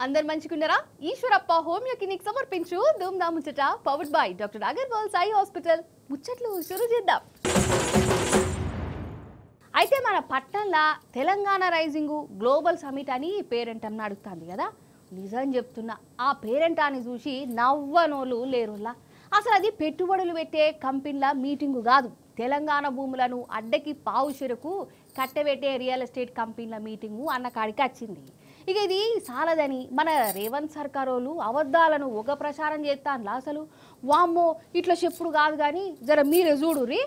అందరు మంచిగున్నారా? Eeshwarappa homeo clinic సమర్పించు ధూమ్దా ముచ్చట powered by doctor Agarwal Sai hospital. ముచ్చట్లు షురూ చేద్దాం. అయితే మన పట్టణంలో తెలంగాణ రైజింగ్ గ్లోబల్ సమిట్ అని పేరెంటం నడుస్తుంది కదా. నిజం చెప్తున్నా, ఆ పేరెంటాన్ని చూసి నవ్వనోళ్ళు లేరులా. అసలు అది పెట్టుబడులు పెట్టే కంపెనీల మీటింగు కాదు, తెలంగాణ భూములను అడ్డకి పావుషెరకు కట్టబెట్టే రియల్ ఎస్టేట్ కంపెనీల మీటింగు అన్న కాడికి వచ్చింది. ఇక ఇది చాలదని మన రేవంత్ సర్కార్ వాళ్ళు అబద్ధాలను ఒక ప్రచారం చేస్తాను. అసలు వామ్మో ఇట్లా చెప్పుడు కాదు కానీ జర మీరే చూడుర్రి.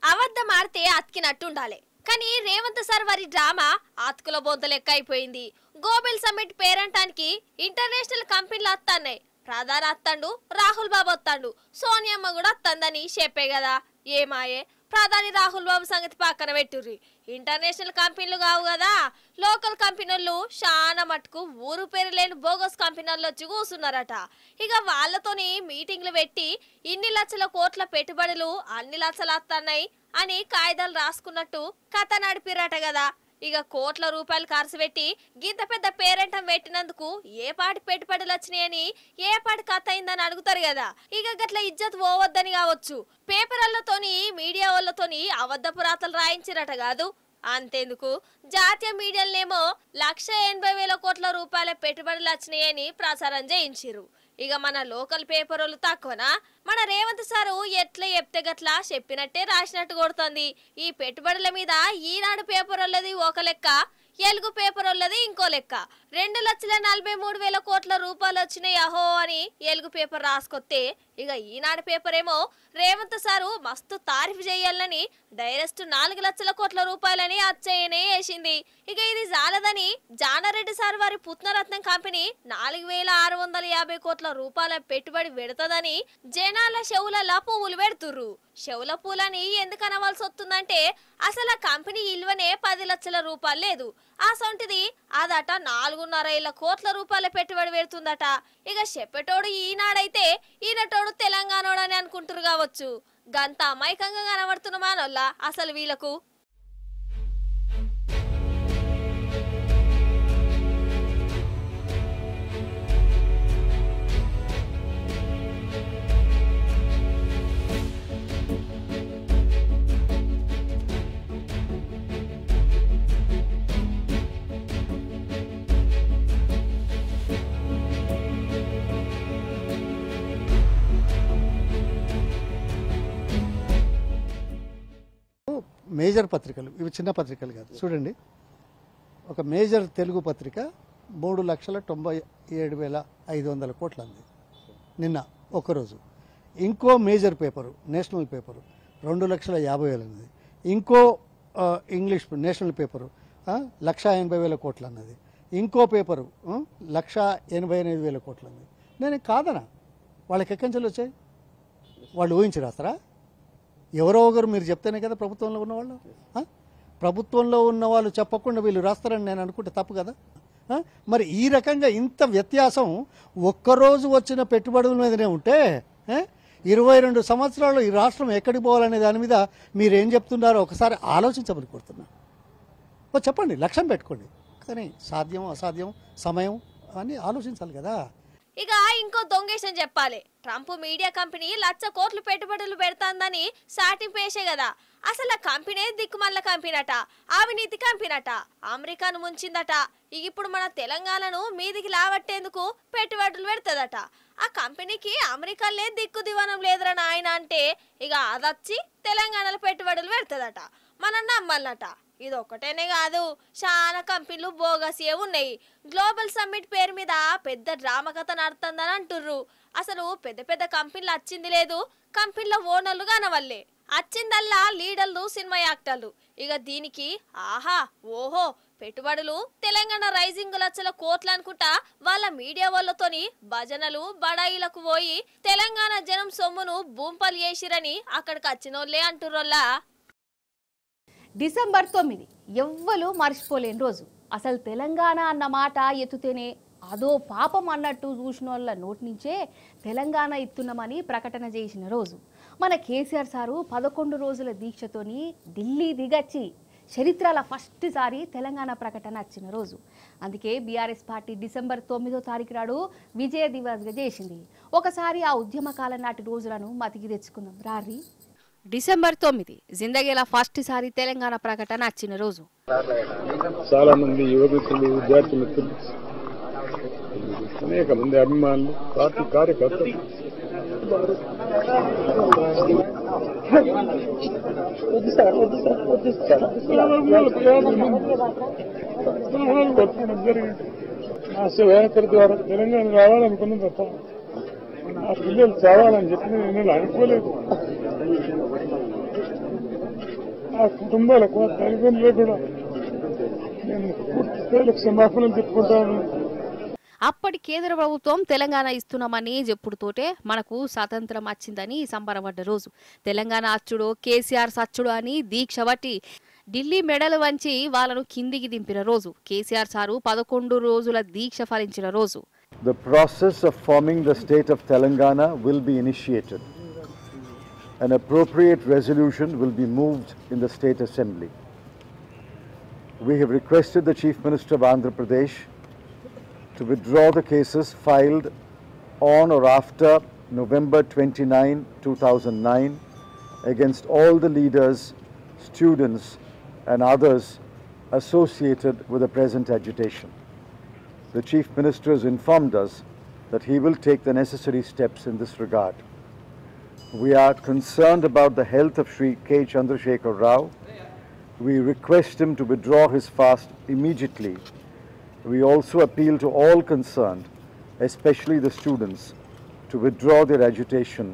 అబద్ధం ఆడితే అతికినట్టుండాలి, కానీ రేవంత్ సార్ వారి డ్రామా ఆతుకుల బొంత లెక్క అయిపోయింది. గ్లోబల్ సమ్మిట్ పేరంటానికి ఇంటర్నేషనల్ కంపెనీలు వస్తున్నాయి. ప్రధాని వస్తాడు, రాహుల్ బాబు వస్తాడు, సోనియమ్మ కూడా వస్తుందని చెప్పే కదా. ఏమాయే ప్రధాని రాహుల్ బాబు సంగతి పక్కన పెట్టుర్రి. ఇంటర్నేషనల్ కంపెనీలు కావు కదా, లోకల్ కంపెనీలు చాలా మటుకు ఊరు పేరు లేని బోగస్ కంపెనీలు వచ్చి కూర్చున్నారట. ఇక వాళ్ళతోని మీటింగ్లు పెట్టి ఇన్ని లక్షల కోట్ల పెట్టుబడులు అన్ని లక్షలు వస్తున్నాయి అని కాయిదాలు రాసుకున్నట్టు కథ నడిపిరట కదా. ఇక కోట్ల రూపాయలు ఖర్చు పెట్టి గింత పెద్ద పేరెంటం పెట్టినందుకు ఏ పాటి పెట్టుబడులు వచ్చినాయని ఏ పాటి కథ అయిందని అడుగుతారు కదా. ఇక గట్ల ఇజ్జత్ పోవద్దని కావచ్చు పేపర్లతోని మీడియా వాళ్ళతోని అబద్ధపు రాతలు రాయించిరట కాదు. అంతేందుకు జాతీయ మీడియాలనేమో 1,80,000 కోట్ల రూపాయల పెట్టుబడులు వచ్చినాయని ప్రచారం చేయించారు. ఇక మన లోకల్ పేపర్ వాళ్ళు తక్కువనా? మన రేవంత్ సారు ఎట్లా చెప్తే గట్లా చెప్పినట్టే రాసినట్టు కొడుతుంది. ఈ పెట్టుబడుల మీద ఈనాడు పేపర్ వాళ్ళది ఒక లెక్క, ఎలుగు పేపర్ వాళ్ళది ఇంకో లెక్క. 2,43,000 కోట్ల రూపాయలు వచ్చినాయి అహో అని ఎలుగు పేపర్ రాసుకొస్తే, ఇక ఈనాడు పేపర్ ఏమో రేవంత్ సారు మస్తు తారీఫ్ చేయాలని డైరెక్ట్ 4 లక్షల కోట్ల రూపాయలని అచ్చయ్యనే వేసింది. ఇక ఇది జాలదని జానారెడ్డి సార్ వారి పుత్నరత్నం కంపెనీ 4,650 కోట్ల రూపాయల పెట్టుబడి పెడుతుందని జనాల చెవులలో పువ్వులు పెడుతుర్రు. చెవుల పూలని ఎందుకు అనవలసి వస్తుందంటే అసలు ఆ కంపెనీ ఇల్వనే 10 లక్షల రూపాయలు లేదు. ఆ సొంటిది అదట 4.5 కోట్ల రూపాయల పెట్టుబడి పెడుతుందట. ఇక చెప్పేటోడు ఈనాడైతే ఈనటోడు తెలంగాణోడు అని అనుకుంటారు కావచ్చు. గంత అమాయకంగా కనబడుతున్న మానోళ్ళ అసలు వీళ్ళకు. మేజర్ పత్రికలు, ఇవి చిన్న పత్రికలు కాదు. చూడండి, ఒక మేజర్ తెలుగు పత్రిక 3,97,500 కోట్లు అంది నిన్న ఒక్కరోజు. ఇంకో మేజర్ పేపరు, నేషనల్ పేపరు 2,50,000 అన్నది. ఇంకో ఇంగ్లీష్ నేషనల్ పేపరు 1,80,000 కోట్లు అన్నది. ఇంకో పేపరు 1,88,000 కోట్లు అన్నది. నేను కాదనా, వాళ్ళకి ఎక్కంచెలు వచ్చాయి, వాళ్ళు ఊహించి రాస్తారా? ఎవరో ఒకరు మీరు చెప్తేనే కదా ప్రభుత్వంలో ఉన్నవాళ్ళు. ప్రభుత్వంలో ఉన్న వాళ్ళు చెప్పకుండా వీళ్ళు రాస్తారని నేను అనుకుంటే తప్పు కదా. మరి ఈ రకంగా ఇంత వ్యత్యాసం ఒక్కరోజు వచ్చిన పెట్టుబడుల మీదనే ఉంటే 22 సంవత్సరాలు ఈ రాష్ట్రం ఎక్కడికి పోవాలనే దాని మీద మీరేం చెప్తున్నారో ఒకసారి ఆలోచించమని కోరుతున్నా. చెప్పండి, లక్ష్యం పెట్టుకోండి, కానీ సాధ్యం అసాధ్యం సమయం అని ఆలోచించాలి కదా. ఇక ఇంకో దొంగేశం చెప్పాలి. ట్రంప్ మీడియా కంపెనీ 1,00,000 కోట్లు పెట్టుబడులు పెడతాందని సాటింపేసే కదా. అసలు ఆ కంపెనీ దిక్కుమల్ల కంపెనట, అవినీతి కంపెనట, అమెరికాను ముంచిందట. ఇప్పుడు మన తెలంగాణను మీదికి లావట్టేందుకు పెట్టుబడులు పెడతదట. ఆ కంపెనీకి అమెరికాలే దిక్కు దివానం లేదురా నాయన అంటే ఇక అదొచ్చి తెలంగాణలో పెట్టుబడులు పెడతదట. మనం నమ్మాలట. ఇది ఒక్కటేనే కాదు, చాలా కంపెనీలు బోగసియే ఉన్నాయి. గ్లోబల్ సమ్మిట్ పేరు మీద పెద్ద డ్రామా కథ నడుతుందని అంటుర్రు. అసలు పెద్ద పెద్ద కంపెనీలు వచ్చింది లేదు, కంపెనీల ఓనర్లు కానవల్లే వచ్చిందల్లా లీడర్లు, సినిమా యాక్టర్లు. ఇక దీనికి ఆహా ఓహో పెట్టుబడులు తెలంగాణ రైజింగ్ లక్షల కోట్లు అనుకుంటా వాళ్ళ మీడియా వాళ్ళతోని భజనలు బడాయిలకు పోయి తెలంగాణ జనం సొమ్మును బూంపలు చేసిరని అక్కడికి వచ్చినోళ్ళే అంటుర్రోల్లా. డిసెంబర్ 9 ఎవ్వరు మర్చిపోలేని రోజు. అసలు తెలంగాణ అన్న మాట ఎత్తుతేనే అదో పాపం అన్నట్టు చూసిన వాళ్ళ నోటి నుంచే తెలంగాణ ఇస్తున్నామని ప్రకటన చేసిన రోజు. మన కేసీఆర్ సారు 11 రోజుల దీక్షతోని ఢిల్లీ దిగచ్చి చరిత్రలో ఫస్ట్ సారి తెలంగాణ ప్రకటన వచ్చిన రోజు. అందుకే బీఆర్ఎస్ పార్టీ డిసెంబర్ 9వ తారీఖు నాడు విజయ దివస్గా చేసింది. ఒకసారి ఆ ఉద్యమకాలం నాటి రోజులను మతికి తెచ్చుకుందాం రారి. డిసెంబర్ 9 జిందగీల ఫస్ట్ సారి తెలంగాణ ప్రకటన వచ్చిన రోజు. చాలా మంది యువకులు, విద్యార్థి మిత్రులు, అనేక మంది అభిమానులు, పార్టీ కార్యకర్తలు శివయాత్ర ద్వారా తెలంగాణ రావాలనుకున్న తప్ప ఆ పిల్లలు చావాలని చెప్పి నేను అనుకోలేదు. ఆ కుటుంబాలకు, ఆ తల్లిదండ్రులకు కూడా నేను పూర్తి క్షమాపణలు చెప్పుకుంటాను. అప్పటి కేంద్ర ప్రభుత్వం తెలంగాణ ఇస్తున్నామని చెప్పుడుతోటే మనకు స్వాతంత్రం వచ్చిందని సంబరపడ్డ రోజు. తెలంగాణ అచ్చుడు, కేసీఆర్ సచ్చుడు అని దీక్ష బట్టి ఢిల్లీ మెడలు వంచి వాళ్ళను కిందికి దింపిన రోజు. కేసీఆర్ సారు 11 రోజుల దీక్ష ఫలించిన రోజు. The process of forming the state of Telangana will be initiated. An appropriate resolution will be moved in the State Assembly. We have requested the Chief Minister of Andhra Pradesh to withdraw the cases filed on or after November 29, 2009 against all the leaders, students and others associated with the present agitation. The Chief Minister has informed us that he will take the necessary steps in this regard. We are concerned about the health of Sri K. Chandrasekhar Rao. We request him to withdraw his fast immediately. We also appeal to all concerned, especially the students, to withdraw their agitation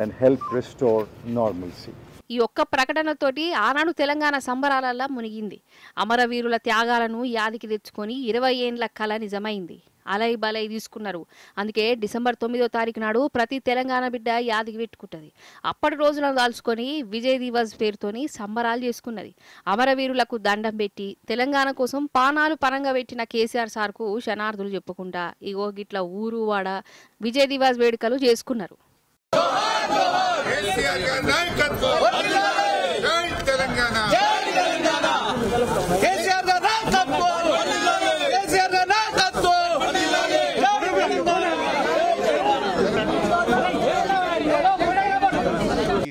and help restore normalcy. ఈ ఒక్క ప్రకటనతోటి ఆనాడు తెలంగాణ సంబరాలలా మునిగింది. అమరవీరుల త్యాగాలను యాదికి తెచ్చుకొని 20 ఏండ్ల కళ నిజమైంది. అలై బలై తీసుకున్నారు. అందుకే డిసెంబర్ 9వ తారీఖు నాడు ప్రతి తెలంగాణ బిడ్డ యాదికి పెట్టుకుంటుంది. అప్పటి రోజులను దాల్చుకొని విజయ్ దివస్ పేరుతోని సంబరాలు చేసుకున్నది. అమరవీరులకు దండం పెట్టి తెలంగాణ కోసం పానాలు పరంగా పెట్టిన కేసీఆర్ సార్కు శనార్థులు చెప్పుకుంటా ఇగో గిట్ల ఊరు వాడ విజయ్ దివస్ వేడుకలు చేసుకున్నారు.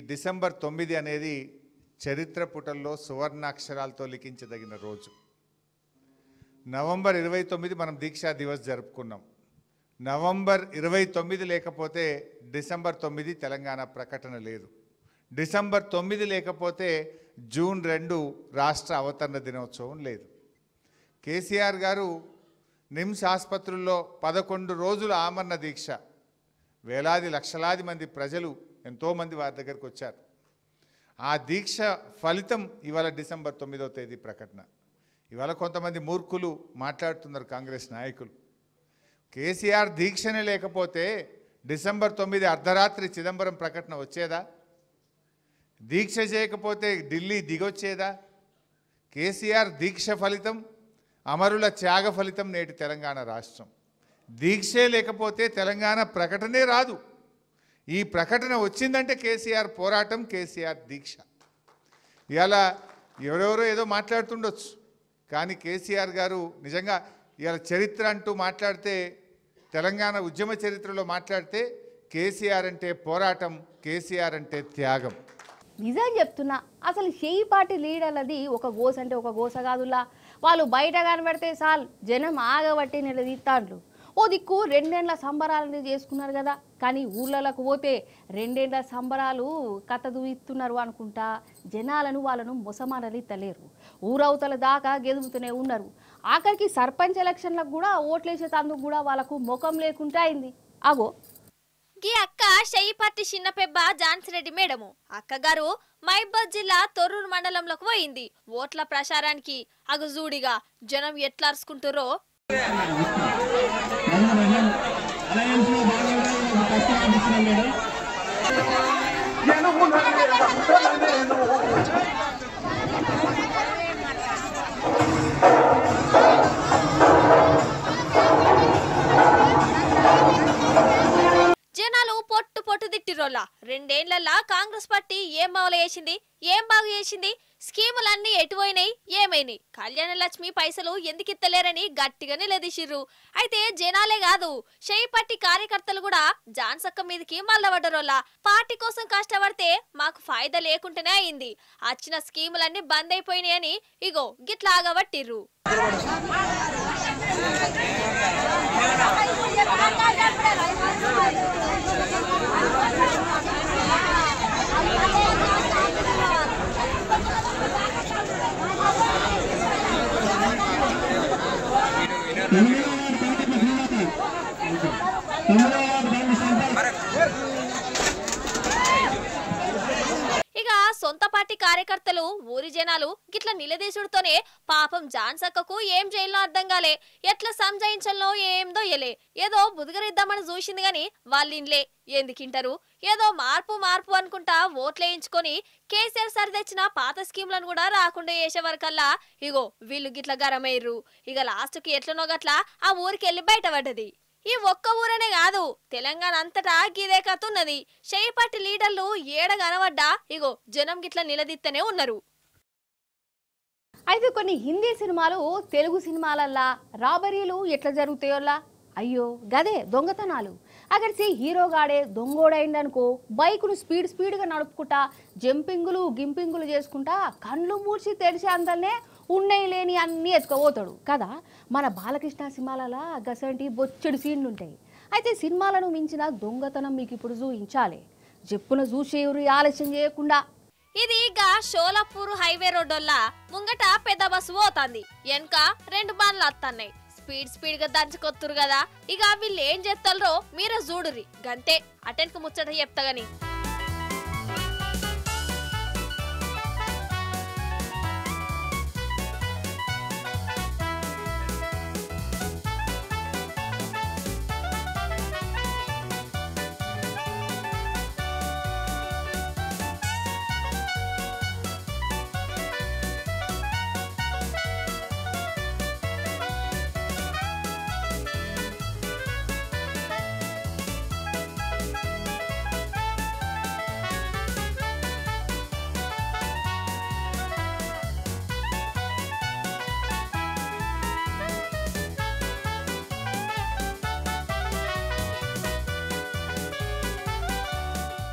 డిసెంబర్ 9 అనేది చరిత్ర పుటల్లో సువర్ణాక్షరాలతో లిఖించదగిన రోజు. నవంబర్ 29 మనం దీక్షా దివస్ జరుపుకున్నాం. నవంబర్ 29 లేకపోతే డిసెంబర్ 9 తెలంగాణ ప్రకటన లేదు. డిసెంబర్ 9 లేకపోతే జూన్ 2 రాష్ట్ర అవతరణ దినోత్సవం లేదు. కేసీఆర్ గారు నిమ్స్ ఆసుపత్రుల్లో 11 రోజుల ఆమరణ దీక్ష, వేలాది లక్షలాది మంది ప్రజలు ఎంతోమంది వారి దగ్గరికి వచ్చారు. ఆ దీక్ష ఫలితం ఇవాళ డిసెంబర్ 9వ తేదీ ప్రకటన. ఇవాళ కొంతమంది మూర్ఖులు మాట్లాడుతున్నారు కాంగ్రెస్ నాయకులు. కేసీఆర్ దీక్షనే లేకపోతే డిసెంబర్ 9 అర్ధరాత్రి చిదంబరం ప్రకటన వచ్చేదా? దీక్ష చేయకపోతే ఢిల్లీ దిగొచ్చేదా? కేసీఆర్ దీక్ష ఫలితం, అమరుల త్యాగ ఫలితం నేటి తెలంగాణ రాష్ట్రం. దీక్షే లేకపోతే తెలంగాణ ప్రకటనే రాదు. ఈ ప్రకటన వచ్చిందంటే కేసీఆర్ పోరాటం, కేసీఆర్ దీక్ష. ఇవాళ ఎవరెవరో ఏదో మాట్లాడుతుండొచ్చు, కానీ కేసీఆర్ గారు నిజంగా ఇవాళ చరిత్ర అంటూ మాట్లాడితే, తెలంగాణ ఉద్యమ చరిత్రలో మాట్లాడితే కేసీఆర్ అంటే పోరాటం, కేసీఆర్ అంటే త్యాగం. నిజం చెప్తున్నా, అసలు షేయి పార్టీ లీడర్లది ఒక గోస అంటే ఒక గోస కాదులా. వాళ్ళు బయట కనబడితే చాలు జనం ఆగబట్టి నిలదీస్తాండ్రు. ఓ దిక్కు 2 ఏండ్ల సంబరాలని చేసుకున్నారు కదా, కానీ ఊళ్ళకు పోతే 2 ఏండ్ల సంబరాలు కథ దూయిస్తున్నారు అనుకుంటా జనాలను వాళ్ళను మొసమానలిత్తలేరు. ఊరవతల దాకా గెదుముతూనే ఉన్నారు. ఆఖరికి సర్పంచ్ ఎలక్షన్లకు కూడా ఓట్లేసేందుకు కూడా వాళ్ళకు ముఖం లేకుండా అయింది. అగో గీ అక్క షెయి పార్టీ చిన్న పెబ్బ జాన్సిరెడ్డి మేడము అక్కగారు మహబూబాద్ జిల్లా తొర్రూరు మండలంలోకి పోయింది. ఓట్ల ప్రచారానికి అగజూడిగా జనం ఎట్లా అరుచుకుంటారో. జనాలు పొట్టు పొట్టు తిట్టిరోలా. 2 ఐదేళ్లలో కాంగ్రెస్ పార్టీ ఏం మావలు చేసింది, ఏం బాగు చేసింది, స్కీములన్నీ ఎటుపోయినాయి, ఏమైనాయి, కళ్యాణ లక్ష్మి పైసలు ఎందుకు ఇత్తలేరని గట్టిగా నిలదీసిర్రు. అయితే జనాలే కాదు, షెయి పార్టీ కార్యకర్తలు కూడా జాన్సక్క మీదకి మల్లబడ్డరోళ్ళ. పార్టీ కోసం కష్టపడితే మాకు ఫాయిదా లేకుంటేనే అయింది, వచ్చిన స్కీములన్నీ బంద్ అయిపోయినాయని ఇగో గిట్లా ఆగబట్టిర్రు. ఇక సొంత పార్టీ కార్యకర్తలు ఊరి జనాలు గిట్ల నిలదీసుడుతోనే పాపం జాన్సక్కకు ఏం చేయాలో అర్థం కాలే, ఎట్లా సంజాయించాలో ఏందో ఎలే. ఏదో బుదగరిద్దామని చూసింది గాని వాళ్ళిన్లే ఎందుకింటారు, ఏదో మార్పు అనుకుంటా ఓట్లేయించుకొని కేసీఆర్ సార్ తెచ్చిన పాత స్కీమ్లను కూడా రాకుండా చేసే వరకల్లా ఇగో వీళ్ళు గిట్ల గరమయ్యారు. ఇక లాస్ట్కి ఎట్లనో గట్లా ఆ ఊరికి వెళ్ళి బయటపడ్డది. ఈ ఒక్క ఊరనే కాదు, తెలంగాణ అంతటా గిదే కతున్నది. షెయి పార్టీ లీడర్లు ఏడ కనబడ్డా ఇగో జనం గిట్ల నిలదీత్తనే ఉన్నారు. అయితే కొన్ని హిందీ సినిమాలు తెలుగు సినిమాలల్లా రాబరీలు ఎట్లా జరుగుతాయోలా, అయ్యో గదే దొంగతనాలు. అక్కడికి హీరోగాడే దొంగోడైందనుకో, బైకును స్పీడ్గా నడుపుకుంటా జంపింగులు గింపింగులు చేసుకుంటా కళ్ళు మూర్చి తెరిచే అందరినే ఉన్నాయి లేని అన్నీ ఎత్తుకోపోతాడు కదా. మన బాలకృష్ణ సినిమాలలో గసంటి బొచ్చడి సీన్లు ఉంటాయి. అయితే సినిమాలను మించిన దొంగతనం మీకు ఇప్పుడు చూపించాలి, చెప్పున చూసేవారు ఆలస్యం చేయకుండా. ఇది గా షోలాపూర్ హైవే రోడ్డోల్లా ముంగట పెద్ద బస్సు పోతాంది, వెనక 2 బండ్లు వస్తున్నాయి. స్పీడ్ గా దంచుకొత్తురు కదా. ఇక వీళ్ళు ఏం చేస్తారో మీరే చూడురి, గంతే అటెన్కు ముచ్చట చెప్తాగని.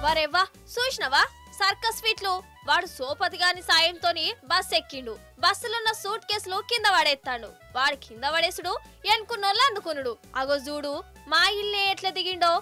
వరేవ్వా చూసినవా సర్కస్ ఫీట్లు, వాడు సోపతి గాని సాయంతోని బస్ ఎక్కిండు. బస్సులున్న సూట్ కేసులు కింద పడేస్తాడు. వాడు కింద పడేసుడు ఎన్కున్నోళ్ళు అందుకునుడు. అగో చూడు మా ఇల్లే ఎట్లా దిగిండో.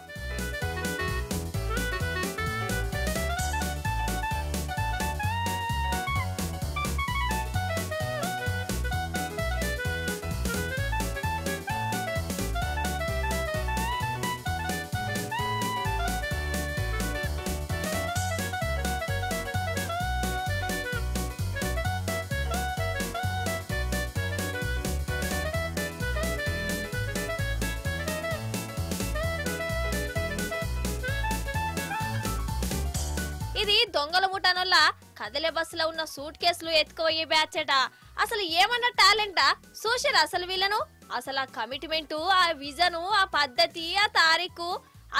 ఇది దొంగల ముఠానొల్ల కదలే బస్సులో ఉన్న సూట్ కేసులు ఎత్తుకుపోయే బ్యాచ్ అట. అసలు ఏమన్నా టాలెంటా చూసారా అసలు వీళ్ళను? అసలు ఆ కమిట్మెంట్, ఆ విజన్, ఆ పద్ధతి, ఆ తారీఖు.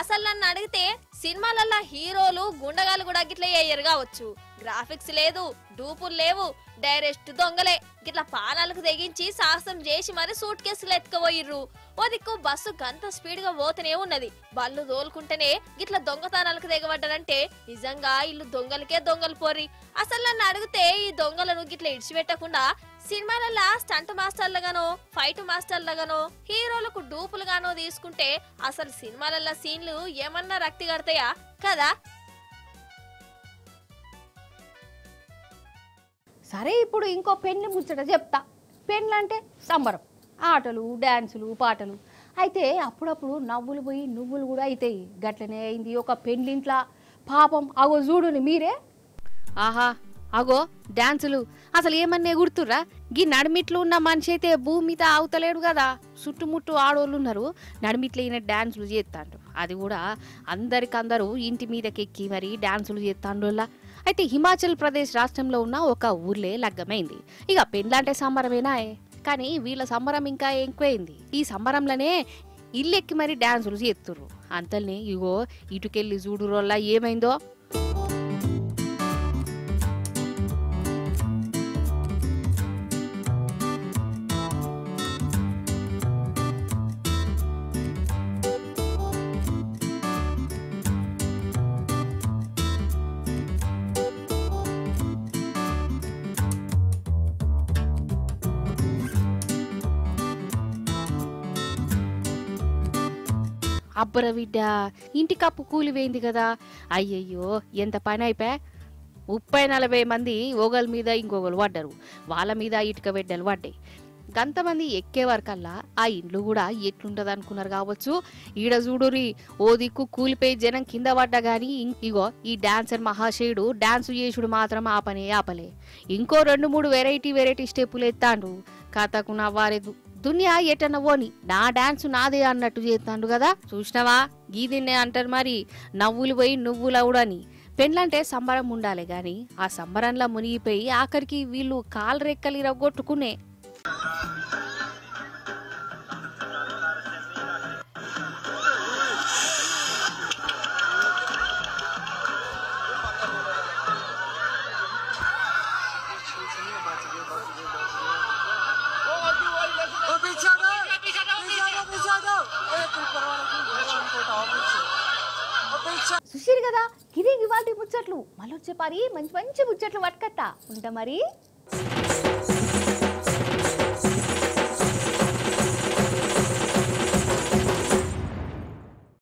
అసలు నన్ను అడిగితే సినిమాలల్లో హీరోలు గుండగాలు కూడా గిట్లా వేయరు కావచ్చు. గ్రాఫిక్స్ లేదు, డూపులు లేవు, డైరెక్ట్ దొంగలే. గిట్లా పానాలకు తెగించి సాహసం చేసి మరి సూట్ కేసులు ఎత్తుకుపోయిర్రు. ఓ దిక్కు బస్సు గంత స్పీడ్ గా పోతూనే ఉన్నది. బళ్ళు తోలుకుంటేనే గిట్లా దొంగతనాలకు తెగబడ్డారంటే నిజంగా ఇల్లు దొంగలకే దొంగలు పోరి. అసలు నన్ను అడిగితే ఈ దొంగలను గిట్లా ఇడిచిపెట్టకుండా సినిమాలలో స్టంట్ మాస్టర్లుగానో, ఫైట్ మాస్టర్లుగానో, హీరోలకు డూపులుగానో తీసుకుంటే అసలు సినిమాలలో సీన్లు ఏమన్నా రక్తి కడతాయా కదా. సరే ఇప్పుడు ఇంకో పెళ్లి ముచ్చట చెప్తా. పెళ్ళి అంటే సంబరం, ఆటలు, డ్యాన్సులు, పాటలు. అయితే అప్పుడప్పుడు నవ్వులు పోయి నువ్వులు కూడా అవుతాయి. గట్లనే అయింది ఒక పెళ్ళింట్లా. పాపం అగో చూడుని మీరే. ఆహా అగో డాన్సులు అసలు ఏమన్నా గుర్తురా? గీ నడిమిట్లు ఉన్న మనిషి అయితే భూమి మీద ఆవుతలేడు కదా. చుట్టుముట్టు ఆడోళ్ళు ఉన్నారు, నడిమిట్లు అయిన డాన్సులు చేస్తాండు. అది కూడా అందరికందరూ ఇంటి మీదకెక్కి మరి డాన్సులు చేస్తాండోళ్ళ. అయితే హిమాచల్ ప్రదేశ్ రాష్ట్రంలో ఉన్న ఒక ఊర్లే లగ్గమైంది. ఇక పెళ్ళంటే సంబరమేనా, కానీ వీళ్ళ సంబరం ఇంకా ఎక్కువైంది. ఈ సంబరంలోనే ఇల్లెక్కి మరి డాన్సులు చేస్తుర్రు. అంతల్ని ఇగో ఇటుకెళ్ళి చూడురోళ్ళ ఏమైందో. అబ్బర బిడ్డ ఇంటి కప్పు కూలిపోయింది కదా, అయ్యయ్యో ఎంత పని అయిపోయా. 30-40 మంది ఒకళ్ళ మీద ఇంకొకరు పడ్డారు, వాళ్ళ మీద ఇటుక బిడ్డలు పడ్డాయి. గంతమంది ఎక్కే వరకల్లా ఆ ఇండ్లు కూడా ఎట్లుంటది అనుకున్నారు కావచ్చు. ఈడ చూడురి, ఓ దిక్కు కూలిపోయి జనం కింద పడ్డా గాని ఇగో ఈ డాన్సర్ మహాశయుడు డాన్స్ చేసుడు మాత్రం ఆపలే. ఇంకో 2-3 వెరైటీ స్టెప్పులు ఎత్తాండు. కథకు నవ్వారేదు, దునియా ఎటన్న పోని నా డాన్స్ నాదే అన్నట్టు చేస్తాండు కదా. చూసినవా, గీదిన్నే అంటారు మరి, నవ్వులు పోయి నువ్వులవుడని. పెళ్ళంటే సంబరం ఉండాలి గాని ఆ సంబరంలా మునిగిపోయి ఆఖరికి వీళ్ళు కాలు రెక్కలు ఇరగొట్టుకునే. చూసిరు కదా, ఇది ఇవాళ ముచ్చట్లు. మళ్ళీ వచ్చే పారి మంచి ముచ్చట్లు పట్టుకత్తా ఉంటా మరి.